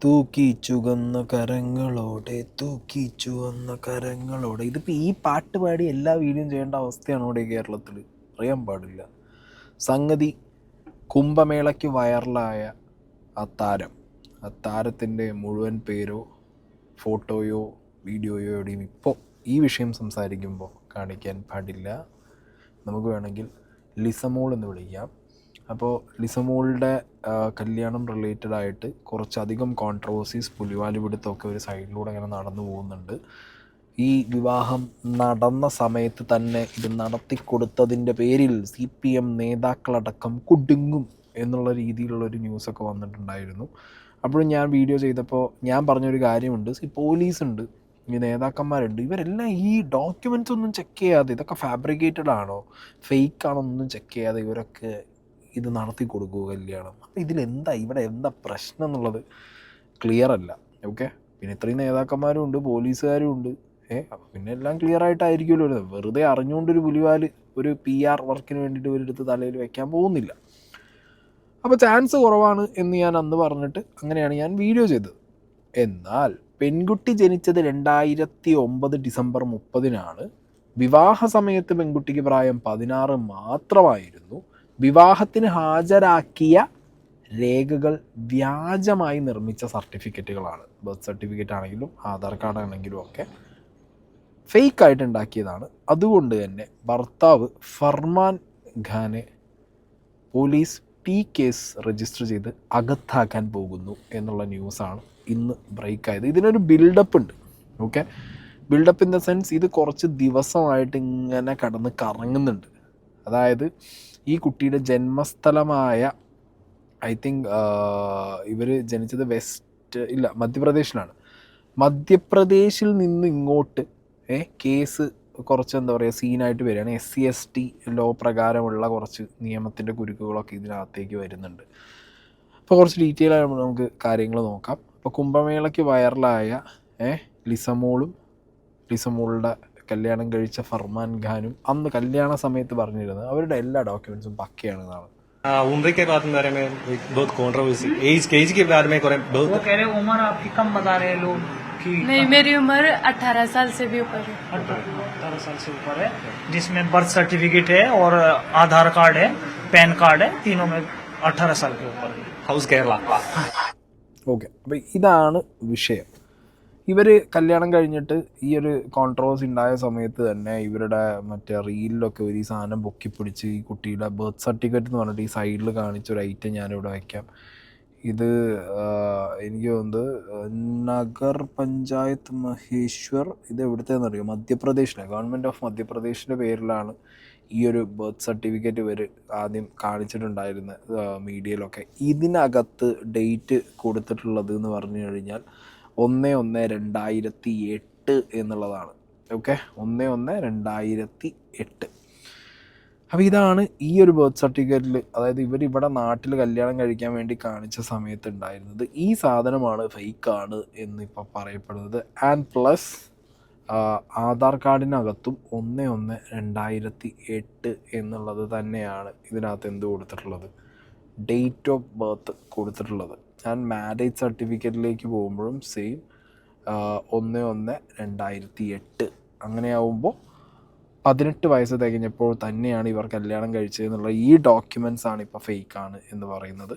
തൂക്കി ചുവന്ന കരങ്ങളോടെ തൂക്കി ചുവന്ന കരങ്ങളോടെ. ഇതിപ്പോൾ ഈ പാട്ട് പാടി എല്ലാ വീഡിയോയും ചെയ്യേണ്ട അവസ്ഥയാണ് ഇവിടെ കേരളത്തിൽ. അറിയാൻ പാടില്ല. സംഗതി കുംഭമേളയ്ക്ക് വൈറലായ ആ താരത്തിൻ്റെ മുഴുവൻ പേരോ ഫോട്ടോയോ വീഡിയോയോ എവിടെയും ഇപ്പോൾ ഈ വിഷയം സംസാരിക്കുമ്പോൾ കാണിക്കാൻ പാടില്ല. നമുക്ക് വേണമെങ്കിൽ ലിസമോൾ എന്ന് വിളിക്കാം. അപ്പോൾ ലിസമോളുടെ കല്യാണം റിലേറ്റഡ് ആയിട്ട് കുറച്ചധികം കോൺട്രവേഴ്സീസ് പുലിവാലി പിടുത്തമൊക്കെ ഒരു സൈഡിലൂടെ അങ്ങനെ നടന്നു പോകുന്നുണ്ട്. ഈ വിവാഹം നടന്ന സമയത്ത് തന്നെ ഇത് നടത്തിക്കൊടുത്തതിൻ്റെ പേരിൽ CPM നേതാക്കളടക്കം കുടുങ്ങും എന്നുള്ള രീതിയിലുള്ളൊരു ന്യൂസൊക്കെ വന്നിട്ടുണ്ടായിരുന്നു. അപ്പോഴും ഞാൻ വീഡിയോ ചെയ്തപ്പോൾ ഞാൻ പറഞ്ഞൊരു കാര്യമുണ്ട്. പോലീസുണ്ട്, ഈ നേതാക്കന്മാരുണ്ട്, ഇവരെല്ലാം ഈ ഡോക്യുമെൻറ്റ്സ് ഒന്നും ചെക്ക് ചെയ്യാതെ ഇതൊക്കെ ഫാബ്രിക്കേറ്റഡ് ആണോ ഫേക്ക് ആണോ ഒന്നും ചെക്ക് ചെയ്യാതെ ഇവരൊക്കെ ഇത് നടത്തി കൊടുക്കുക കല്യാണം. അപ്പോൾ ഇവിടെ എന്താ പ്രശ്നം എന്നുള്ളത് ക്ലിയർ അല്ല. ഓക്കെ, പിന്നെ ഇത്രയും നേതാക്കന്മാരും ഉണ്ട്, പോലീസുകാരും ഉണ്ട്. അപ്പോൾ പിന്നെ എല്ലാം ക്ലിയർ ആയിട്ടായിരിക്കുമല്ലോ. വെറുതെ അറിഞ്ഞുകൊണ്ടൊരു പുലിവാല് ഒരു PR വർക്കിന് വേണ്ടിയിട്ട് ഇവരെടുത്ത് തലയിൽ വെക്കാൻ പോകുന്നില്ല. അപ്പോൾ ചാൻസ് കുറവാണ് എന്ന് ഞാൻ അന്ന് പറഞ്ഞിട്ട് അങ്ങനെയാണ് ഞാൻ വീഡിയോ ചെയ്തത്. എന്നാൽ പെൺകുട്ടി ജനിച്ചത് 2009 ഡിസംബർ 30 വിവാഹ സമയത്ത് പെൺകുട്ടിക്ക് പ്രായം 16 മാത്രമായിരുന്നു. വിവാഹത്തിന് ഹാജരാക്കിയ രേഖകൾ വ്യാജമായി നിർമ്മിച്ച സർട്ടിഫിക്കറ്റുകളാണ്. ബർത്ത് സർട്ടിഫിക്കറ്റ് ആണെങ്കിലും ആധാർ കാർഡ് ആണെങ്കിലും ഒക്കെ ഫേക്കായിട്ട് ഉണ്ടാക്കിയതാണ്. അതുകൊണ്ട് തന്നെ ഭർത്താവ് ഫർമാൻ ഖാനെ പോലീസ് കേസ് രജിസ്റ്റർ ചെയ്ത് അകത്താക്കാൻ പോകുന്നു എന്നുള്ള ന്യൂസാണ് ഇന്ന് ബ്രേക്ക് ആയത്. ഇതിനൊരു ബിൽഡപ്പ് ഉണ്ട്. Okay, build up in the sense ഇത് കുറച്ച് ദിവസമായിട്ട് ഇങ്ങനെ കടന്ന് കറങ്ങുന്നുണ്ട്. അതായത് ഈ കുട്ടിയുടെ ജന്മസ്ഥലമായ ഐ തിങ്ക് ഇവർ ജനിച്ചത് മധ്യപ്രദേശിലാണ്. മധ്യപ്രദേശിൽ നിന്ന് ഇങ്ങോട്ട് കേസ് കുറച്ച് എന്താ പറയുക സീനായിട്ട് വരികയാണ്. SC/ST ലോ പ്രകാരമുള്ള കുറച്ച് നിയമത്തിൻ്റെ കുരുക്കുകളൊക്കെ ഇതിനകത്തേക്ക് വരുന്നുണ്ട്. അപ്പോൾ കുറച്ച് ഡീറ്റെയിൽ ആയിട്ട് നമുക്ക് കാര്യങ്ങൾ നോക്കാം. അപ്പോൾ കുംഭമേളയ്ക്ക് വൈറലായ ലിസമോളുടെ കല്യാണം കഴിച്ച ഫർമാൻ ഖാനും അന്ന് കല്യാണ സമയത്ത് പറഞ്ഞിരുന്നത് അവരുടെ എല്ലാ ഡോക്യുമെന്റ്സും പക്കയാണെന്നാണ്. उम्र के बारे में बहुत कंट्रोवर्सी, एज के बारे में वो कह रहे उम्र आपकी कम बता रहे हैं लोग कि नहीं, मेरी उम्र 18 साल से भी ऊपर है। 18 साल से ऊपर है, जिसमें बर्थ सर्टिफिकेट है और आधार कार्ड है, पैन कार्ड है, तीनों में 18 साल के ऊपर है। हाउस केरला. ഓക്കെ, അപ്പോൾ ഇതാണ് വിഷയം. ഇവർ കല്യാണം കഴിഞ്ഞിട്ട് ഈ ഒരു കോൺട്രവേഴ്സി ഉണ്ടായ സമയത്ത് തന്നെ ഇവരുടെ മറ്റേ റീലിലൊക്കെ ഒരു ഈ സാധനം പൊക്കിപ്പിടിച്ച് ഈ കുട്ടിയുടെ ബർത്ത് സർട്ടിഫിക്കറ്റ് എന്ന് പറഞ്ഞിട്ട് ഈ സൈഡിൽ കാണിച്ചൊരു ഐറ്റം ഞാനിവിടെ വയ്ക്കാം. ഇത് എനിക്ക് തോന്നുന്നത് നഗർ പഞ്ചായത്ത് മഹേശ്വർ, ഇത് എവിടുത്തേന്ന് അറിയോ, മധ്യപ്രദേശിലെ ഗവൺമെൻറ് ഓഫ് മധ്യപ്രദേശിൻ്റെ പേരിലാണ് ഈ ഒരു ബർത്ത് സർട്ടിഫിക്കറ്റ് ഇവർ ആദ്യം കാണിച്ചിട്ടുണ്ടായിരുന്നത് മീഡിയയിലൊക്കെ. ഇതിനകത്ത് ഡേറ്റ് കൊടുത്തിട്ടുള്ളത് എന്ന് പറഞ്ഞു കഴിഞ്ഞാൽ 1/1/2008 എന്നുള്ളതാണ്. ഓക്കെ, 1/1/2008. അപ്പോൾ ഇതാണ് ഈ ഒരു ബർത്ത് സർട്ടിഫിക്കറ്റിൽ, അതായത് ഇവരിവിടെ നാട്ടിൽ കല്യാണം കഴിക്കാൻ വേണ്ടി കാണിച്ച സമയത്ത് ഉണ്ടായിരുന്നത്. ഈ സാധനമാണ് ഫേക്കാണ് എന്നിപ്പോൾ പറയപ്പെടുന്നത്. ആൻഡ് പ്ലസ് ആധാർ കാർഡിനകത്തും 1/1/2008 എന്നുള്ളത് തന്നെയാണ് ഇതിനകത്ത് എന്ത് കൊടുത്തിട്ടുള്ളത്, ഡേറ്റ് ഓഫ് ബർത്ത് കൊടുത്തിട്ടുള്ളത്. ഞാൻ മാരേജ് സർട്ടിഫിക്കറ്റിലേക്ക് പോകുമ്പോഴും സെയിം 1/1/2008. അങ്ങനെയാവുമ്പോൾ 18 വയസ്സ് തികഞ്ഞപ്പോൾ തന്നെയാണ് ഇവർ കല്യാണം കഴിച്ചതെന്നുള്ള ഈ ഡോക്യുമെൻറ്റ്സ് ആണ് ഇപ്പോൾ ഫേക്കാണ് എന്ന് പറയുന്നത്.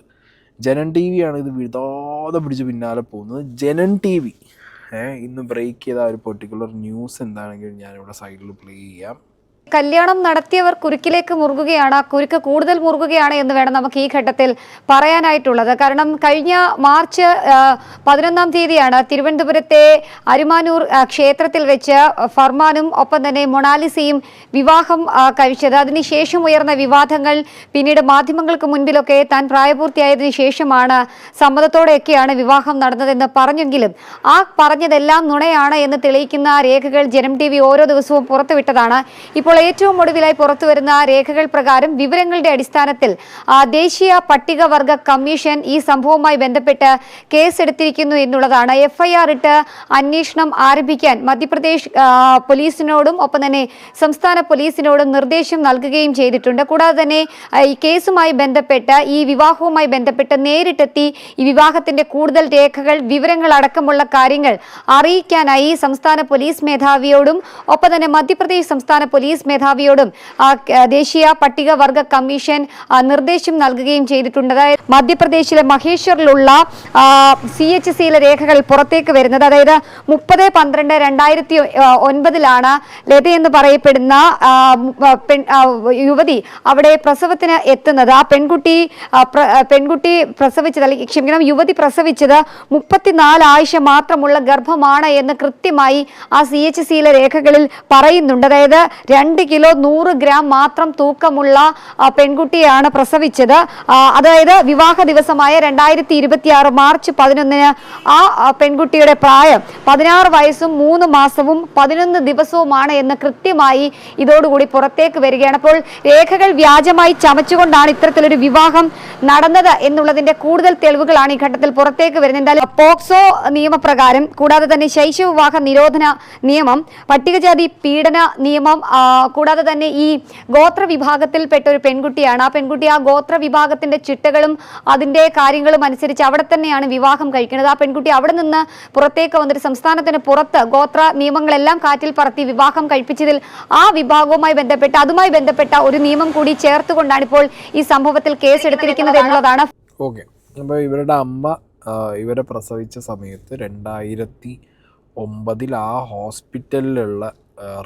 ജനൻ TV ആണ് ഇത് വിടാതെ പിടിച്ച് പിന്നാലെ പോകുന്നത്. ജനൻ TV ഇന്ന് ബ്രേക്ക് ചെയ്ത ഒരു പെർട്ടിക്കുലർ ന്യൂസ് എന്താണെങ്കിലും ഞാനിവിടെ സൈഡിൽ പ്ലേ ചെയ്യാം. കല്യാണം നടത്തിയവർ കുരുക്കിലേക്ക് മുറുകുകയാണ്, കുരുക്ക് കൂടുതൽ മുറുകുകയാണ് എന്ന് വേണം നമുക്ക് ഈ ഘട്ടത്തിൽ പറയാനായിട്ടുള്ളത്. കാരണം കഴിഞ്ഞ മാർച്ച് 11 തീയതിയാണ് തിരുവനന്തപുരത്തെ അരുമാനൂർ ക്ഷേത്രത്തിൽ വെച്ച് ഫർമാനും ഒപ്പം തന്നെ മൊണാലിസയും വിവാഹം കഴിച്ചത്. അതിനുശേഷം ഉയർന്ന വിവാദങ്ങൾ പിന്നീട് മാധ്യമങ്ങൾക്ക് മുൻപിലൊക്കെ താൻ പ്രായപൂർത്തിയായതിനു ശേഷമാണ് സമ്മതത്തോടെയൊക്കെയാണ് വിവാഹം നടന്നതെന്ന് പറഞ്ഞെങ്കിലും ആ പറഞ്ഞതെല്ലാം നുണയാണ് എന്ന് തെളിയിക്കുന്ന രേഖകൾ ജനം TV ഓരോ ദിവസവും പുറത്തുവിട്ടതാണ്. ഇപ്പോൾ ഏറ്റവും ഒടുവിലായി പുറത്തുവരുന്ന രേഖകൾ പ്രകാരം വിവരങ്ങളുടെ അടിസ്ഥാനത്തിൽ ദേശീയ പട്ടികവർഗ കമ്മീഷൻ ഈ സംഭവവുമായി ബന്ധപ്പെട്ട് കേസെടുത്തിരിക്കുന്നു എന്നുള്ളതാണ്. FIR ഇട്ട് അന്വേഷണം ആരംഭിക്കാൻ മധ്യപ്രദേശ് പോലീസിനോടും ഒപ്പം തന്നെ സംസ്ഥാന പോലീസിനോടും നിർദ്ദേശം നൽകുകയും ചെയ്തിട്ടുണ്ട്. കൂടാതെ തന്നെ ഈ കേസുമായി ബന്ധപ്പെട്ട് ഈ വിവാഹവുമായി ബന്ധപ്പെട്ട് നേരിട്ടെത്തി ഈ വിവാഹത്തിന്റെ കൂടുതൽ രേഖകൾ വിവരങ്ങൾ അടക്കമുള്ള കാര്യങ്ങൾ അറിയിക്കാനായി സംസ്ഥാന പോലീസ് മേധാവിയോടും ഒപ്പം തന്നെ മധ്യപ്രദേശ് സംസ്ഥാന പോലീസ് മേധാവിയോടും ദേശീയ പട്ടികവർഗ കമ്മീഷൻ നിർദ്ദേശം നൽകുകയും ചെയ്തിട്ടുണ്ട്. അതായത് മധ്യപ്രദേശിലെ മഹേശ്വറിലുള്ള CHCയിലെ രേഖകൾ പുറത്തേക്ക് വരുന്നത്, അതായത് 30/12/2009 ലത എന്ന് പറയപ്പെടുന്ന യുവതി അവിടെ പ്രസവത്തിന് എത്തുന്നത്. ആ പെൺകുട്ടി പ്രസവിച്ചത്, അല്ലെങ്കിൽ ക്ഷമിക്കണം, യുവതി പ്രസവിച്ചത് 34 ആഴ്ച മാത്രമുള്ള ഗർഭമാണ് എന്ന് കൃത്യമായി ആ CHCയിലെ രേഖകളിൽ പറയുന്നുണ്ട്. അതായത് 2 കിലോ 100 ഗ്രാം മാത്രം തൂക്കമുള്ള പെൺകുട്ടിയാണ് പ്രസവിച്ചത്. അതായത് വിവാഹ ദിവസമായ 2026 മാർച്ച് 11 ആ പെൺകുട്ടിയുടെ പ്രായം 16 വയസ്സും 3 മാസവും 11 ദിവസവുമാണ് എന്ന് കൃത്യമായി ഇതോടുകൂടി പുറത്തേക്ക് വരികയാണ്. അപ്പോൾ രേഖകൾ വ്യാജമായി ചമച്ചുകൊണ്ടാണ് ഇത്തരത്തിലൊരു വിവാഹം നടന്നത് എന്നുള്ളതിന്റെ കൂടുതൽ തെളിവുകളാണ് ഈ ഘട്ടത്തിൽ പുറത്തേക്ക് വരുന്നത്. എന്തായാലും പോക്സോ നിയമപ്രകാരം, കൂടാതെ തന്നെ ശൈശവ വിവാഹ നിരോധന നിയമം, പട്ടികജാതി പീഡന നിയമം, കൂടാതെ തന്നെ ഈ ഗോത്ര വിഭാഗത്തിൽപ്പെട്ട ഒരു പെൺകുട്ടിയാണ്. ആ പെൺകുട്ടി ആ ഗോത്ര വിഭാഗത്തിന്റെ ചിട്ടകളും അതിന്റെ കാര്യങ്ങളും അനുസരിച്ച് അവിടെ തന്നെയാണ് വിവാഹം കഴിക്കുന്നത്. ആ പെൺകുട്ടി അവിടെ നിന്ന് പുറത്തേക്ക് വന്നിട്ട് സംസ്ഥാനത്തിന് പുറത്ത് ഗോത്ര നിയമങ്ങളെല്ലാം കാറ്റിൽ പറത്തി വിവാഹം കഴിപ്പിച്ചതിൽ ആ വിഭാഗവുമായി ബന്ധപ്പെട്ട അതുമായി ബന്ധപ്പെട്ട ഒരു നിയമം കൂടി ചേർത്തുകൊണ്ടാണ് ഇപ്പോൾ ഈ സംഭവത്തിൽ കേസെടുത്തിരിക്കുന്നത് എന്നുള്ളതാണ്. ഓക്കെ, അപ്പോൾ ഇവരുടെ അമ്മ ഇവരെ പ്രസവിച്ച സമയത്ത് 2009 ആ ഹോസ്പിറ്റലിലുള്ള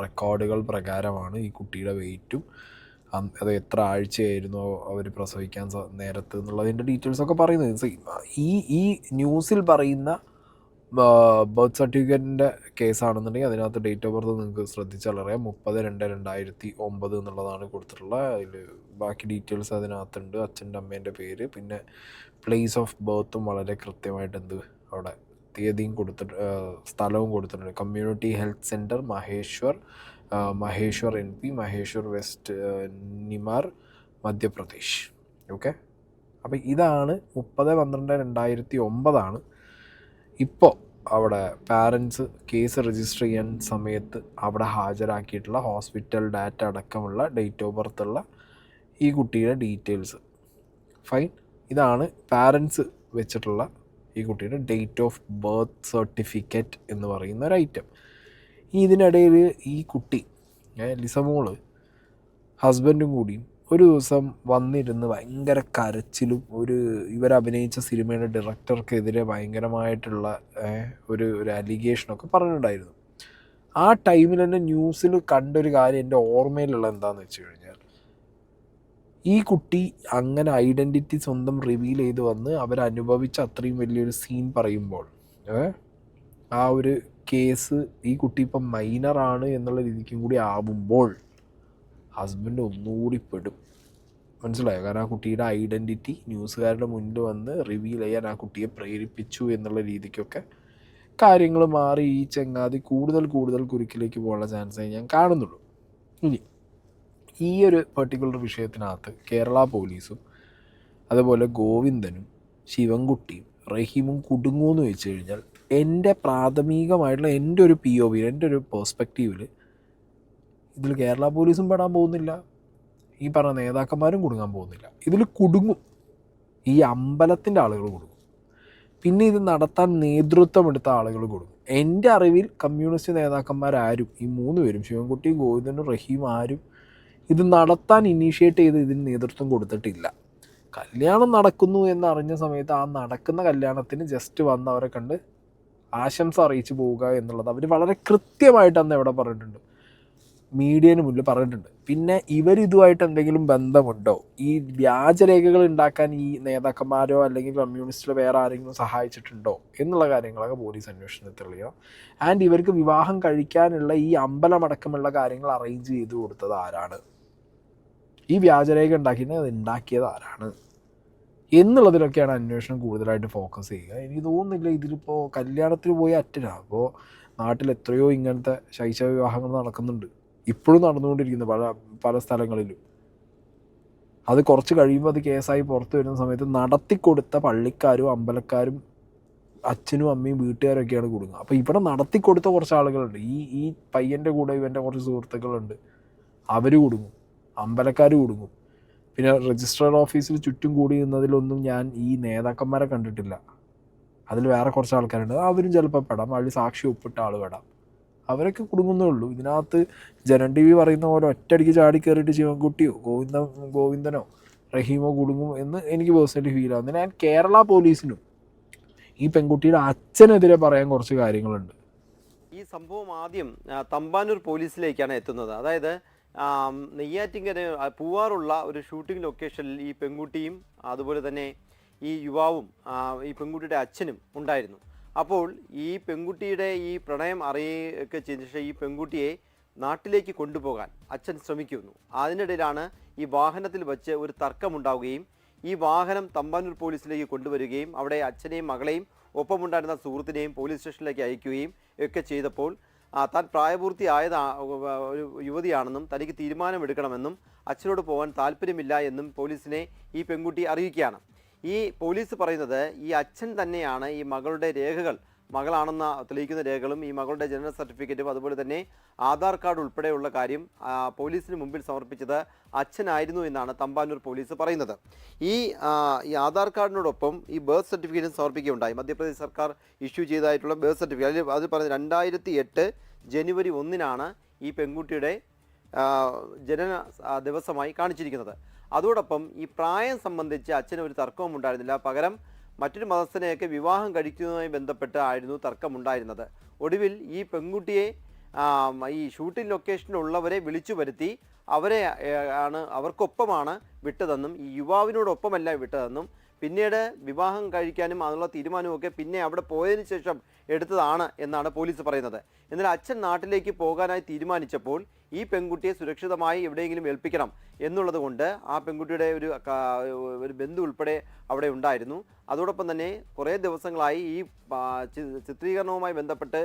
റെക്കോർഡുകൾ പ്രകാരമാണ് ഈ കുട്ടിയുടെ വെയിറ്റും അത് എത്ര ആഴ്ചയായിരുന്നു അവർ പ്രസവിക്കാൻ നേരത്ത് എന്നുള്ളതിൻ്റെ ഡീറ്റെയിൽസൊക്കെ പറയുന്നത്. ഈ ന്യൂസിൽ പറയുന്ന ബർത്ത് സർട്ടിഫിക്കറ്റിൻ്റെ കേസാണെന്നുണ്ടെങ്കിൽ അതിനകത്ത് ഡേറ്റ് ഓഫ് ബർത്ത് നിങ്ങൾക്ക് ശ്രദ്ധിച്ചാൽ അറിയാം 30/2/2009 എന്നുള്ളതാണ് കൊടുത്തിട്ടുള്ളത്. അതിൽ ബാക്കി ഡീറ്റെയിൽസ് അതിനകത്തുണ്ട്, അച്ഛൻ്റെ അമ്മേൻ്റെ പേര്, പിന്നെ പ്ലേസ് ഓഫ് ബർത്തും വളരെ കൃത്യമായിട്ട് അവിടെ തീയതിയും കൊടുത്തിട്ട് സ്ഥലവും കൊടുത്തിട്ടുണ്ട്. Community health centre Maheshwar MP, Maheshwar west Nimar, Madhya Pradesh. Okay, അപ്പോൾ ഇതാണ് 30/12/2009 ഇപ്പോൾ അവിടെ പാരൻസ് കേസ് രജിസ്റ്റർ ചെയ്യാൻ സമയത്ത് അവിടെ ഹാജരാക്കിയിട്ടുള്ള ഹോസ്പിറ്റൽ ഡാറ്റ അടക്കമുള്ള ഡേറ്റ് ഓഫ് ബർത്ത് ഉള്ള ഈ കുട്ടിയുടെ ഡീറ്റെയിൽസ്. ഫൈൻ, ഇതാണ് പാരൻസ് വെച്ചിട്ടുള്ള ഈ കുട്ടിയുടെ ഡേറ്റ് ഓഫ് ബർത്ത് സർട്ടിഫിക്കറ്റ് എന്ന് പറയുന്ന ഒരു ഐറ്റം. ഇതിനിടയിൽ ഈ കുട്ടി ലിസമോള് ഹസ്ബൻഡും കൂടിയും ഒരു ദിവസം വന്നിരുന്ന് ഭയങ്കര കരച്ചിലും ഇവരഭിനയിച്ച സിനിമയുടെ ഡയറക്ടർക്കെതിരെ ഭയങ്കരമായിട്ടുള്ള ഒരു അലിഗേഷനൊക്കെ പറഞ്ഞിട്ടുണ്ടായിരുന്നു. ആ ടൈമിൽ തന്നെ ന്യൂസിൽ കണ്ടൊരു കാര്യം എൻ്റെ ഓർമ്മയിലുള്ള എന്താണെന്ന് വെച്ച് കഴിഞ്ഞാൽ, ഈ കുട്ടി അങ്ങനെ ഐഡൻറ്റിറ്റി സ്വന്തം റിവീൽ ചെയ്ത് വന്ന് അവരനുഭവിച്ച അത്രയും വലിയൊരു സീൻ പറയുമ്പോൾ ആ ഒരു കേസ് ഈ കുട്ടി ഇപ്പം മൈനറാണ് എന്നുള്ള രീതിക്കും കൂടി ആവുമ്പോൾ ഹസ്ബൻഡ് ഒന്നുകൂടി പെടും. മനസ്സിലായോ? കാരണം ആ കുട്ടിയുടെ ഐഡൻറ്റിറ്റി ന്യൂസുകാരുടെ മുന്നിൽ വന്ന് റിവീൽ ചെയ്യാൻ ആ കുട്ടിയെ പ്രേരിപ്പിച്ചു എന്നുള്ള രീതിക്കൊക്കെ കാര്യങ്ങൾ മാറി ഈ ചങ്ങാതി കൂടുതൽ കുരുക്കിലേക്ക് പോകാനുള്ള ചാൻസേ ഞാൻ കാണുന്നുള്ളൂ. ഇനി ഈ ഒരു പെർട്ടിക്കുലർ വിഷയത്തിനകത്ത് കേരള പോലീസും അതുപോലെ ഗോവിന്ദനും ശിവൻകുട്ടിയും റഹീമും കുടുങ്ങുമെന്ന് വെച്ച് കഴിഞ്ഞാൽ എൻ്റെ പ്രാഥമികമായിട്ടുള്ള എൻ്റെ ഒരു POV, എൻ്റെ ഒരു പെർസ്പെക്റ്റീവിൽ ഇതിൽ കേരള പോലീസും പെടാൻ പോകുന്നില്ല, ഈ പറഞ്ഞ നേതാക്കന്മാരും കുടുങ്ങാൻ പോകുന്നില്ല. ഇതിൽ കുടുങ്ങും ഈ അമ്പലത്തിൻ്റെ ആളുകൾ കുടുങ്ങും, പിന്നെ ഇത് നടത്താൻ നേതൃത്വം എടുത്ത ആളുകൾ കുടുങ്ങും. എൻ്റെ അറിവിൽ കമ്മ്യൂണിസ്റ്റ് നേതാക്കന്മാരാരും, ഈ 3 പേരും ശിവൻകുട്ടി, ഗോവിന്ദനും റഹീം, ആരും ഇത് നടത്താൻ ഇനീഷ്യേറ്റ് ചെയ്ത് ഇതിന് നേതൃത്വം കൊടുത്തിട്ടില്ല. കല്യാണം നടക്കുന്നു എന്നറിഞ്ഞ സമയത്ത് ആ നടക്കുന്ന കല്യാണത്തിന് ജസ്റ്റ് വന്ന് അവരെ കണ്ട് ആശംസ അറിയിച്ചു പോവുക എന്നുള്ളത് അവർ വളരെ കൃത്യമായിട്ട് അന്ന് എവിടെ പറഞ്ഞിട്ടുണ്ട്, മീഡിയന് മുന്നിൽ പറഞ്ഞിട്ടുണ്ട്. പിന്നെ ഇവരിതുമായിട്ട് എന്തെങ്കിലും ബന്ധമുണ്ടോ, ഈ വ്യാജരേഖകൾ ഉണ്ടാക്കാൻ ഈ നേതാക്കന്മാരോ അല്ലെങ്കിൽ കമ്മ്യൂണിസ്റ്റിലോ വേറെ ആരെങ്കിലും സഹായിച്ചിട്ടുണ്ടോ എന്നുള്ള കാര്യങ്ങളൊക്കെ പോലീസ് അന്വേഷണത്തിൽ തെളിയണം. ആൻഡ് ഇവർക്ക് വിവാഹം കഴിക്കാനുള്ള ഈ അമ്പലമടക്കമുള്ള കാര്യങ്ങൾ അറേഞ്ച് ചെയ്ത് കൊടുത്തത് ആരാണ്, ഈ വ്യാജരേഖ ഉണ്ടാക്കിയിട്ട് അത് ഉണ്ടാക്കിയത് ആരാണ് എന്നുള്ളതിലൊക്കെയാണ് അന്വേഷണം കൂടുതലായിട്ട് ഫോക്കസ് ചെയ്യുക. എനിക്ക് തോന്നുന്നില്ല ഇതിലിപ്പോൾ കല്യാണത്തിന് പോയി അറ്റനാണ്. അപ്പോൾ നാട്ടിൽ എത്രയോ ഇങ്ങനത്തെ ശൈശവ വിവാഹങ്ങൾ നടക്കുന്നുണ്ട്. ഇപ്പോഴും നടന്നുകൊണ്ടിരിക്കുന്നത് പല സ്ഥലങ്ങളിലും. അത് കുറച്ച് കഴിയുമ്പോൾ അത് കേസായി പുറത്തു വരുന്ന സമയത്ത് നടത്തിക്കൊടുത്ത പള്ളിക്കാരും അമ്പലക്കാരും അച്ഛനും അമ്മയും വീട്ടുകാരൊക്കെയാണ് കൊടുക്കുക. അപ്പോൾ ഇവിടെ നടത്തിക്കൊടുത്ത കുറച്ച് ആളുകളുണ്ട്. ഈ പയ്യൻ്റെ കൂടെ ഇവൻ്റെ കുറച്ച് സുഹൃത്തുക്കളുണ്ട്, അവർ കൊടുങ്ങും, അമ്പലക്കാർ കൊടുങ്ങും. പിന്നെ രജിസ്ട്രാർ ഓഫീസിൽ ചുറ്റും കൂടി നിന്നതിലൊന്നും ഞാൻ ഈ നേതാക്കന്മാരെ കണ്ടിട്ടില്ല. അതിൽ വേറെ കുറച്ച് ആൾക്കാരുണ്ട്, അവരും ചിലപ്പോൾ പെടാം, അതിൽ സാക്ഷി ഒപ്പിട്ട ആൾ പെടാം, അവരൊക്കെ കുടുങ്ങുന്നേ ഉള്ളൂ. ഇതിനകത്ത് ജനൻ ടി വി പറയുന്ന പോലെ ഒറ്റയടിക്ക് ചാടി കയറിയിട്ട് ശിവൻകുട്ടിയോ ഗോവിന്ദനോ റഹീമോ കുടുങ്ങും എന്ന് എനിക്ക് പേഴ്സണലി ഫീൽ ആവുന്നത്. ഞാൻ കേരള പോലീസിനും ഈ പെൺകുട്ടിയുടെ അച്ഛനെതിരെ പറയാൻ കുറച്ച് കാര്യങ്ങളുണ്ട്. ഈ സംഭവം ആദ്യം തമ്പാനൂർ പോലീസിലേക്കാണ് എത്തുന്നത്. അതായത് നെയ്യാറ്റിങ്കര പൂവാറുള്ള ഒരു ഷൂട്ടിംഗ് ലൊക്കേഷനിൽ ഈ പെൺകുട്ടിയും അതുപോലെ തന്നെ ഈ യുവാവും ഈ പെൺകുട്ടിയുടെ അച്ഛനും ഉണ്ടായിരുന്നു. അപ്പോൾ ഈ പെൺകുട്ടിയുടെ ഈ പ്രണയം അറിയുകയൊക്കെ ചെയ്ത ശേഷം ഈ പെൺകുട്ടിയെ നാട്ടിലേക്ക് കൊണ്ടുപോകാൻ അച്ഛൻ ശ്രമിക്കുന്നു. അതിനിടയിലാണ് ഈ വാഹനത്തിൽ വച്ച് ഒരു തർക്കമുണ്ടാവുകയും ഈ വാഹനം തമ്പാനൂർ പോലീസിലേക്ക് കൊണ്ടുവരികയും അവിടെ അച്ഛനെയും മകളെയും ഒപ്പമുണ്ടായിരുന്ന സുഹൃത്തിനെയും പോലീസ് സ്റ്റേഷനിലേക്ക് അയക്കുകയും ഒക്കെ ചെയ്തപ്പോൾ താൻ പ്രായപൂർത്തിയായത് ഒരു യുവതിയാണെന്നും തനിക്ക് തീരുമാനമെടുക്കണമെന്നും അച്ഛനോട് പോകാൻ താല്പര്യമില്ല എന്നും പോലീസിനെ ഈ പെൺകുട്ടി അറിയിക്കുകയാണ്. ഈ പോലീസ് പറയുന്നത് ഈ അച്ഛൻ തന്നെയാണ് ഈ മകളുടെ രേഖകൾ, മകളാണെന്ന് തെളിയിക്കുന്ന രേഖകളും ഈ മകളുടെ ജനന സർട്ടിഫിക്കറ്റും അതുപോലെ തന്നെ ആധാർ കാർഡ് ഉൾപ്പെടെയുള്ള കാര്യം പോലീസിന് മുമ്പിൽ സമർപ്പിച്ചത് അച്ഛനായിരുന്നു എന്നാണ് തമ്പാനൂർ പോലീസ് പറയുന്നത്. ഈ ആധാർ കാർഡിനോടൊപ്പം ഈ ബർത്ത് സർട്ടിഫിക്കറ്റും സമർപ്പിക്കുകയുണ്ടായി. മധ്യപ്രദേശ് സർക്കാർ ഇഷ്യൂ ചെയ്തതായിട്ടുള്ള ബർത്ത് സർട്ടിഫിക്കറ്റ് അത് പറഞ്ഞത് 2008 ജനുവരി 1 ഈ പെൺകുട്ടിയുടെ ജനന ദിവസമായി കാണിച്ചിരിക്കുന്നത്. അതോടൊപ്പം ഈ പ്രായം സംബന്ധിച്ച് അച്ഛന് ഒരു തർക്കവും ഉണ്ടായിരുന്നില്ല. പകരം മറ്റൊരു മതസ്ഥനെയൊക്കെ വിവാഹം കഴിക്കുന്നതുമായി ബന്ധപ്പെട്ട് ആയിരുന്നു തർക്കമുണ്ടായിരുന്നത്. ഒടുവിൽ ഈ പെൺകുട്ടിയെ ഈ ഷൂട്ടിംഗ് ലൊക്കേഷനിലുള്ളവരെ വിളിച്ചു വരുത്തി അവർക്കൊപ്പമാണ് വിട്ടതെന്നും ഈ യുവാവിനോടൊപ്പമല്ല വിട്ടതെന്നും പിന്നീട് വിവാഹം കഴിക്കാനും അതിനുള്ള തീരുമാനമൊക്കെ പിന്നെ അവിടെ പോയതിനു ശേഷം എടുത്തതാണ് എന്നാണ് പോലീസ് പറയുന്നത്. എന്നാൽ അച്ഛൻ നാട്ടിലേക്ക് പോകാനായി തീരുമാനിച്ചപ്പോൾ ഈ പെൺകുട്ടിയെ സുരക്ഷിതമായി എവിടെയെങ്കിലും ഏൽപ്പിക്കണം എന്നുള്ളത് കൊണ്ട് ആ പെൺകുട്ടിയുടെ ഒരു ബന്ധു ഉൾപ്പെടെ അവിടെ ഉണ്ടായിരുന്നു. അതോടൊപ്പം തന്നെ കുറേ ദിവസങ്ങളായി ഈ ചിത്രീകരണവുമായി ബന്ധപ്പെട്ട്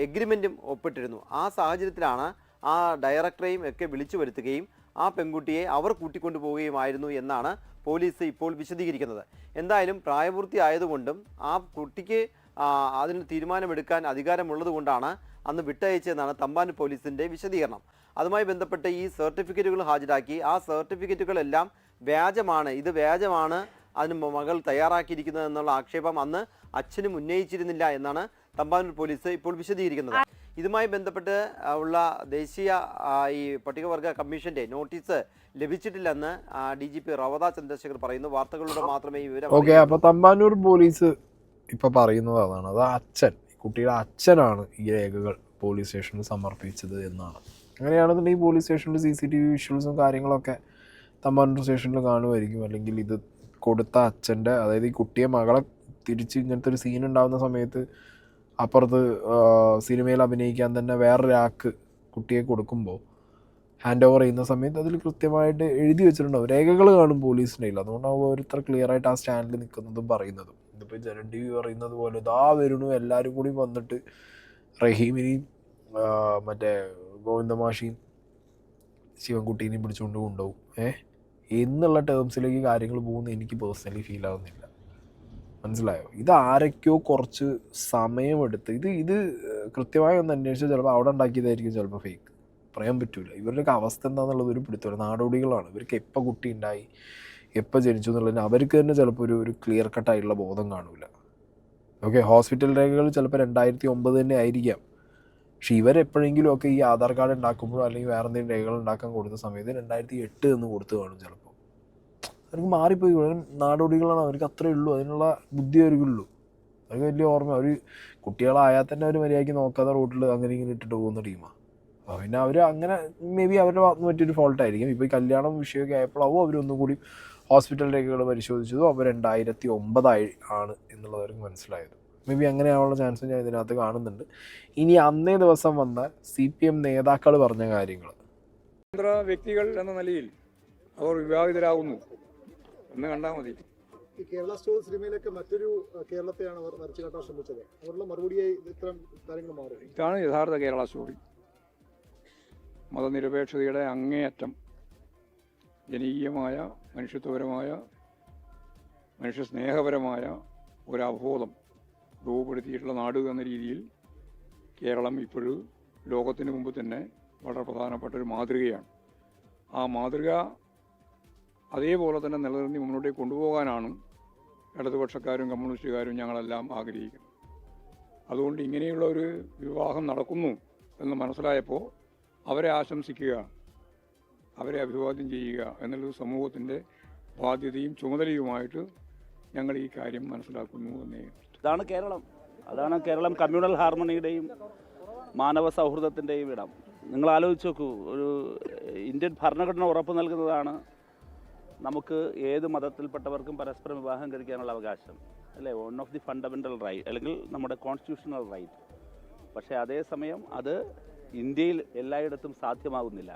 എഗ്രിമെൻറ്റും ഒപ്പിട്ടിരുന്നു. ആ സാഹചര്യത്തിലാണ് ആ ഡയറക്ടറെയും ഒക്കെ വിളിച്ചു വരുത്തുകയും ആ പെൺകുട്ടിയെ അവർ കൂട്ടിക്കൊണ്ടു പോവുകയുമായിരുന്നു എന്നാണ് പോലീസ് ഇപ്പോൾ വിശദീകരിക്കുന്നത്. എന്തായാലും പ്രായപൂർത്തി ആയതുകൊണ്ടും ആ കുട്ടിക്ക് അതിന് തീരുമാനമെടുക്കാൻ അധികാരമുള്ളത് കൊണ്ടാണ് അന്ന് വിട്ടയച്ചതെന്നാണ് തമ്പാനൂർ പോലീസിൻ്റെ വിശദീകരണം. അതുമായി ബന്ധപ്പെട്ട് ഈ സർട്ടിഫിക്കറ്റുകൾ ഹാജരാക്കി. ആ സർട്ടിഫിക്കറ്റുകളെല്ലാം വ്യാജമാണ്, ഇത് വ്യാജമാണ്, അതിന് മകൾ തയ്യാറാക്കിയിരിക്കുന്നത് എന്നുള്ള ആക്ഷേപം അന്ന് അച്ഛനും ഉന്നയിച്ചിരുന്നില്ല എന്നാണ് തമ്പാനൂർ പോലീസ് ഇപ്പോൾ വിശദീകരിക്കുന്നത്. ഇതുമായി ബന്ധപ്പെട്ട് ഉള്ള ദേശീയ ഈ പട്ടികവർഗ കമ്മീഷന്റെ നോട്ടീസ് ലഭിച്ചിട്ടില്ലെന്ന് DGP റവദ ചന്ദ്രശേഖർ പറയുന്നു. വാർത്തകളിലൂടെ മാത്രമേ ഈ വിവരം. ഓക്കെ, അപ്പോൾ തമ്പാനൂർ പോലീസ് ഇപ്പൊ പറയുന്നത് അതാണ്. അത് അച്ഛൻ, കുട്ടിയുടെ അച്ഛനാണ് ഈ രേഖകൾ പോലീസ് സ്റ്റേഷനിൽ സമർപ്പിച്ചത് എന്നാണ്. അങ്ങനെയാണെന്നുണ്ടെങ്കിൽ പോലീസ് സ്റ്റേഷനിൽ CCTV വിഷ്വൽസും കാര്യങ്ങളൊക്കെ തമ്പാനൂർ സ്റ്റേഷനിൽ കാണുമായിരിക്കും. അല്ലെങ്കിൽ ഇത് കൊടുത്ത അച്ഛൻ്റെ, അതായത് ഈ കുട്ടിയെ മകളെ തിരിച്ച് ഇങ്ങനത്തെ ഒരു സീൻ ഉണ്ടാകുന്ന സമയത്ത് അപ്പുറത്ത് സിനിമയിൽ അഭിനയിക്കാൻ തന്നെ വേറൊരാൾക്ക് കുട്ടിയെ കൊടുക്കുമ്പോൾ ഹാൻഡ് ഓവർ ചെയ്യുന്ന സമയത്ത് അതിൽ കൃത്യമായിട്ട് എഴുതി വെച്ചിട്ടുണ്ടാവും, രേഖകൾ കാണും പോലീസിൻ്റെ കയ്യിൽ. അതുകൊണ്ടാണ് ഓരോരുത്തർ ക്ലിയർ ആയിട്ട് ആ സ്റ്റാൻഡിൽ നിൽക്കുന്നതും പറയുന്നതും. ഇതിപ്പോൾ ജനൻ TV പറയുന്നത് പോലെ ഇതാ വരുന്നു, എല്ലാവരും കൂടി വന്നിട്ട് റഹീമിനെയും മറ്റേ ഗോവിന്ദമാഷിയും ശിവൻകുട്ടീനെയും പിടിച്ചുകൊണ്ട് കൊണ്ടുപോകും എന്നുള്ള ടേംസിലേക്ക് കാര്യങ്ങൾ പോകുന്ന എനിക്ക് പേഴ്സണലി ഫീൽ ആവുന്നില്ല. മനസ്സിലായോ? ഇത് ആരൊക്കെയോ കുറച്ച് സമയമെടുത്ത് ഇത് കൃത്യമായി ഒന്ന് അന്വേഷിച്ചാൽ ചിലപ്പോൾ അവിടെ ഉണ്ടാക്കിയതായിരിക്കും, ചിലപ്പോൾ ഫേക്ക്, പറയാൻ പറ്റില്ല. ഇവരുടെയൊക്കെ അവസ്ഥ എന്താണെന്നുള്ളത് ഒരു പിടുത്തമില്ല. നാടോടികളാണ്. ഇവർക്ക് എപ്പോൾ കുട്ടി ഉണ്ടായി, എപ്പോൾ ജനിച്ചു എന്നുള്ളതിന് അവർക്ക് തന്നെ ചിലപ്പോൾ ഒരു ക്ലിയർ കട്ടായിട്ടുള്ള ബോധം കാണില്ല. ഓക്കെ, ഹോസ്പിറ്റൽ രേഖകൾ ചിലപ്പോൾ 2009 തന്നെ ആയിരിക്കാം. പക്ഷെ ഇവരെപ്പോഴെങ്കിലും ഒക്കെ ഈ ആധാർ കാർഡ് ഉണ്ടാക്കുമ്പോഴോ അല്ലെങ്കിൽ വേറെ എന്തെങ്കിലും രേഖകൾ ഉണ്ടാക്കാൻ കൊടുത്ത സമയത്ത് 2008 എന്ന് കൊടുത്തു കാണും. ചിലപ്പോൾ അവർക്ക് മാറിപ്പോയി. നാടോടികളാണ്, അവർക്ക് അത്രയേ ഉള്ളൂ, അതിനുള്ള ബുദ്ധി അവർക്കുള്ളൂ. അവർക്ക് വലിയ ഓർമ്മ. അവർ കുട്ടികളായാൽ തന്നെ അവർ മര്യാദയ്ക്ക് നോക്കാതെ റോട്ടിൽ അങ്ങനെ ഇങ്ങനെ ഇട്ടിട്ട് പോകുന്ന ടീമാണ്. അപ്പോൾ പിന്നെ അവർ അങ്ങനെ മേ ബി അവരുടെ ഭാഗത്ത് പറ്റിയൊരു ഫോൾട്ടായിരിക്കും. ഇപ്പോൾ ഈ കല്യാണം വിഷയമൊക്കെ ആയപ്പോഴാവും അവരൊന്നും കൂടി ഹോസ്പിറ്റൽ രേഖകൾ പരിശോധിച്ചതും അവർ 2009 ആണ് എന്നുള്ളത് അവർക്ക് മനസ്സിലായത്. മേ ബി അങ്ങനെയാവാനുള്ള ചാൻസ് ഞാൻ ഇതിനകത്ത് കാണുന്നുണ്ട്. ഇനി അന്നേ ദിവസം വന്ന CPM നേതാക്കൾ പറഞ്ഞ കാര്യങ്ങൾ, വ്യക്തികൾ എന്ന നിലയിൽ അവർ വിവാഹിതരാകുന്നു എന്ന് കണ്ടാൽ മതി. ഈ കേരള സ്റ്റോർ സിനിമയിലൊക്കെ മറ്റൊരു കേരളത്തെയാണ് അവർ വരച്ചു കാട്ടാൻ ശ്രമിച്ചത്. അവരുടെ മറുപടിയായി ഇത്തരം കാര്യങ്ങൾ മാറും. ഇതാണ് യഥാർത്ഥ കേരള സ്റ്റോറി. മതനിരപേക്ഷതയുടെ അങ്ങേയറ്റം ജനകീയമായ മനുഷ്യത്വപരമായ മനുഷ്യസ്നേഹപരമായ ഒരവബോധം രൂപപ്പെടുത്തിയിട്ടുള്ള നാട് എന്ന രീതിയിൽ കേരളം ഇപ്പോഴും ലോകത്തിന് മുമ്പ് തന്നെ വളരെ പ്രധാനപ്പെട്ട ഒരു മാതൃകയാണ്. ആ മാതൃക അതേപോലെ തന്നെ നിലനിർത്തി മുന്നോട്ടേക്ക് കൊണ്ടുപോകാനാണ് ഇടതുപക്ഷക്കാരും കമ്മ്യൂണിസ്റ്റുകാരും ഞങ്ങളെല്ലാം ആഗ്രഹിക്കുന്നത്. അതുകൊണ്ട് ഇങ്ങനെയുള്ള ഒരു വിവാഹം നടക്കുന്നു എന്ന് മനസ്സിലായപ്പോൾ അവരെ ആശംസിക്കുക, അവരെ അഭിവാദ്യം ചെയ്യുക എന്നുള്ളത് സമൂഹത്തിൻ്റെ ബാധ്യതയും ചുമതലയുമായിട്ട് ഞങ്ങൾ ഈ കാര്യം മനസ്സിലാക്കുന്നു എന്നേ. ഇതാണ് കേരളം. അതാണ് കേരളം കമ്മ്യൂണൽ ഹാർമണിയുടെയും മാനവ സൗഹൃദത്തിൻ്റെയും ഇടം. നിങ്ങൾ ആലോചിച്ച് നോക്കൂ, ഒരു ഇന്ത്യൻ ഭരണഘടന ഉറപ്പ് നൽകുന്നതാണ് നമുക്ക് ഏത് മതത്തിൽപ്പെട്ടവർക്കും പരസ്പരം വിവാഹം കഴിക്കാനുള്ള അവകാശം, അല്ലേ? One of the fundamental right, അല്ലെങ്കിൽ നമ്മുടെ കോൺസ്റ്റിറ്റ്യൂഷണൽ റൈറ്റ്. പക്ഷേ അതേസമയം അത് ഇന്ത്യയിൽ എല്ലായിടത്തും സാധ്യമാകുന്നില്ല.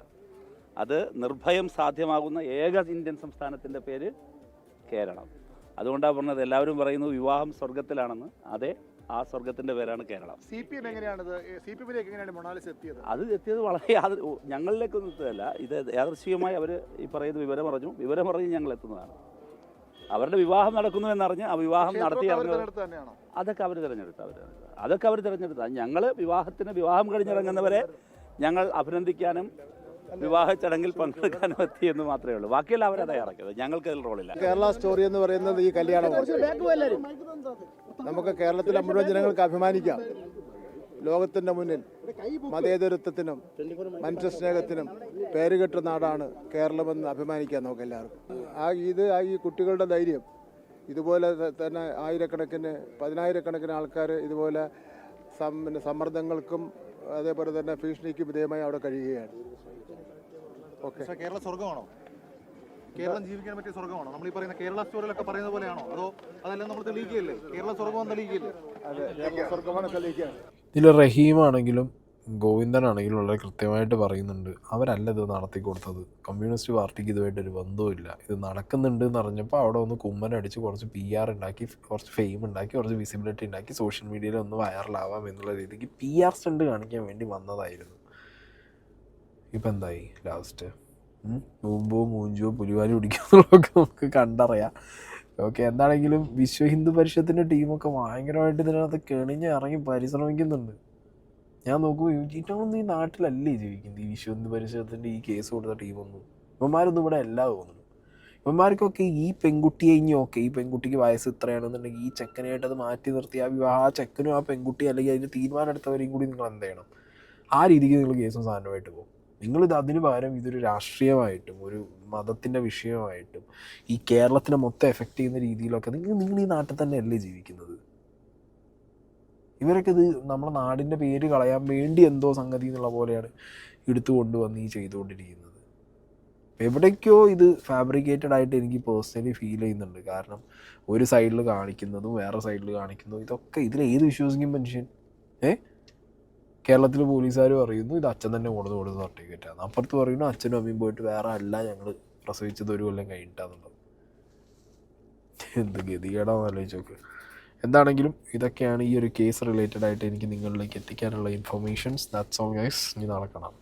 അത് നിർഭയം സാധ്യമാകുന്ന ഏക ഇന്ത്യൻ സംസ്ഥാനത്തിൻ്റെ പേര് കേരളം. അതുകൊണ്ടാണ് പറഞ്ഞത്, എല്ലാവരും പറയുന്നു വിവാഹം സ്വർഗത്തിലാണെന്ന്. അതെ, ആ സ്വർഗത്തിൻ്റെ പേരാണ് കേരളം. CPM എങ്ങനെയാണത്? CPMലേക്ക് എങ്ങനെയാണ് മൊണാലിസ എത്തിയത്? അത് എത്തിയത് വളരെ ഞങ്ങളിലേക്കൊന്നും എത്തുകയല്ല. ഇത് യാദൃശ്ചികമായി അവർ ഈ പറയുന്ന വിവരം പറഞ്ഞ് ഞങ്ങൾ എത്തുന്നതാണ്. അവരുടെ വിവാഹം നടക്കുന്നു എന്നറിഞ്ഞ് ആ വിവാഹം നടത്തി അതൊക്കെ അവർ തിരഞ്ഞെടുത്ത ഞങ്ങൾ വിവാഹം കഴിഞ്ഞിറങ്ങുന്നവരെ ഞങ്ങൾ അഭിനന്ദിക്കാനും വിവാഹ ചടങ്ങിൽ പങ്കെടുക്കാനും എത്തിയെന്ന് മാത്രമേ ഉള്ളൂ. ബാക്കിയെല്ലാം അവരെ തയ്യാറാക്കിയത്. ഞങ്ങൾക്ക് അതിൽ റോളില്ല. കേരള സ്റ്റോറി എന്ന് പറയുന്നത് ഈ കല്യാണമാണ്. നമുക്ക് കേരളത്തിലെ മുഴുവൻ ജനങ്ങൾക്ക് അഭിമാനിക്കാം. ലോകത്തിൻ്റെ മുന്നിൽ മതേതരത്വത്തിനും മനുഷ്യസ്നേഹത്തിനും പേരുകെട്ട നാടാണ് കേരളമെന്ന് അഭിമാനിക്കാം നമുക്ക് എല്ലാവർക്കും. ഈ കുട്ടികളുടെ ധൈര്യം, ഇതുപോലെ തന്നെ പതിനായിരക്കണക്കിന് ആൾക്കാർ ഇതുപോലെ സമ്മർദ്ദങ്ങൾക്കും അതേപോലെ തന്നെ ഭീഷണിക്കും വിധേയമായി അവിടെ കഴിയുകയാണ്. ഓക്കെ, കേരള സ്വർഗമാണോ? കേരളം ജീവിക്കാൻ പറ്റിയ സ്വർഗമാണോ? നമ്മൾ ഈ പറയുന്ന കേരള സ്റ്റോറിയിലൊക്കെ പറയുന്ന പോലെയാണോ? അതോ അതെല്ലാം നമ്മൾ തെളിയിക്കുകയല്ലേ? കേരള സ്വർഗം തെളിയിക്കില്ലേ? അതെ, കേരള സ്വർഗമാണ് തെളിയിക്കുകയാണ്. ഇതിൽ റഹീമാണെങ്കിലും ഗോവിന്ദനാണെങ്കിലും വളരെ കൃത്യമായിട്ട് പറയുന്നുണ്ട്, അവരല്ല ഇത് നടത്തി കൊടുത്തത്. കമ്മ്യൂണിസ്റ്റ് പാർട്ടിക്ക് ഇതുമായിട്ടൊരു ബന്ധവുമില്ല. ഇത് നടക്കുന്നുണ്ട് എന്ന് അറിഞ്ഞപ്പോൾ അവിടെ ഒന്ന് കുമ്മനടിച്ച് കുറച്ച് PR ഉണ്ടാക്കി, കുറച്ച് ഫെയിം ഉണ്ടാക്കി, കുറച്ച് വിസിബിലിറ്റി ഉണ്ടാക്കി, സോഷ്യൽ മീഡിയയിൽ ഒന്ന് വൈറലാവാം എന്നുള്ള രീതിക്ക് PR സ്റ്റണ്ട് കാണിക്കാൻ വേണ്ടി വന്നതായിരുന്നു. ഇപ്പം എന്തായി ലാസ്റ്റ്? മുമ്പോ മൂഞ്ചോ പുലിവാലി പിടിക്കുന്നുള്ളതൊക്കെ നമുക്ക് കണ്ടറിയാം. ഓക്കെ, എന്താണെങ്കിലും വിശ്വ ഹിന്ദു പരിഷത്തിൻ്റെ ടീമൊക്കെ ഭയങ്കരമായിട്ട് ഇതിനകത്ത് കെണിഞ്ഞ് ഇറങ്ങി പരിശ്രമിക്കുന്നുണ്ട്. ഞാൻ നോക്കൂ, ഇവരൊന്നും ഈ നാട്ടിലല്ലേ ജീവിക്കുന്നത്. ഈ വിശ്വ ഹിന്ദു പരിഷത്തിൻ്റെ ഈ കേസ് കൊടുത്ത ടീമൊന്നും ഇവന്മാരൊന്നും ഇവിടെ അല്ല തോന്നുന്നു. ഇവന്മാർക്കൊക്കെ ഈ പെൺകുട്ടിയെ ഈ പെൺകുട്ടിക്ക് വയസ്സ് ഇത്രയാണെന്നുണ്ടെങ്കിൽ ഈ ചെക്കനായിട്ട് അത് മാറ്റി നിർത്തി ആ ചെക്കനും ആ പെൺകുട്ടി അല്ലെങ്കിൽ അതിന് തീരുമാനം എടുത്തവരെയും കൂടി നിങ്ങൾ എന്ത് ചെയ്യണം? ആ രീതിക്ക് നിങ്ങൾ കേസും സാധനമായിട്ട് പോകും. നിങ്ങളിത് അതിന് പകരം ഇതൊരു രാഷ്ട്രീയമായിട്ടും ഒരു മതത്തിൻ്റെ വിഷയമായിട്ടും ഈ കേരളത്തിനെ മൊത്തം എഫക്റ്റ് ചെയ്യുന്ന രീതിയിലൊക്കെ നിങ്ങൾ ഈ നാട്ടിൽ തന്നെയല്ലേ ജീവിക്കുന്നത്? ഇവരൊക്കെ ഇത് നമ്മുടെ നാടിൻ്റെ പേര് കളയാൻ വേണ്ടി എന്തോ സംഗതി എന്നുള്ള പോലെയാണ് എടുത്തു കൊണ്ടുവന്ന് ഈ ചെയ്തുകൊണ്ടിരിക്കുന്നത്. എവിടേക്കോ ഇത് ഫാബ്രിക്കേറ്റഡ് ആയിട്ട് എനിക്ക് പേഴ്സണലി ഫീൽ ചെയ്യുന്നുണ്ട്. കാരണം ഒരു സൈഡിൽ കാണിക്കുന്നതും വേറെ സൈഡിൽ കാണിക്കുന്നതും ഇതൊക്കെ ഇതിലേത് വിശ്വസിക്കും മനുഷ്യൻ? കേരളത്തിൽ പോലീസുകാർ പറയുന്നു ഇത് അച്ഛൻ തന്നെ കൊടുത്ത സർട്ടിഫിക്കറ്റാണ്. അപ്പുറത്ത് പറയുന്നു അച്ഛനും അമ്മയും പോയിട്ട് വേറെ അല്ല ഞങ്ങൾ പ്രസവിച്ചത് 1 കൊല്ലം കഴിഞ്ഞിട്ടാന്നുള്ളത്. എന്ത് ഗതികേടാന്ന് ആലോചിച്ച് നോക്ക്. എന്താണെങ്കിലും ഇതൊക്കെയാണ് ഈ ഒരു കേസ് റിലേറ്റഡ് ആയിട്ട് എനിക്ക് നിങ്ങളിലേക്ക് എത്തിക്കാനുള്ള ഇൻഫർമേഷൻസ്. That's all guys. ഇനി നാളെ കാണാം.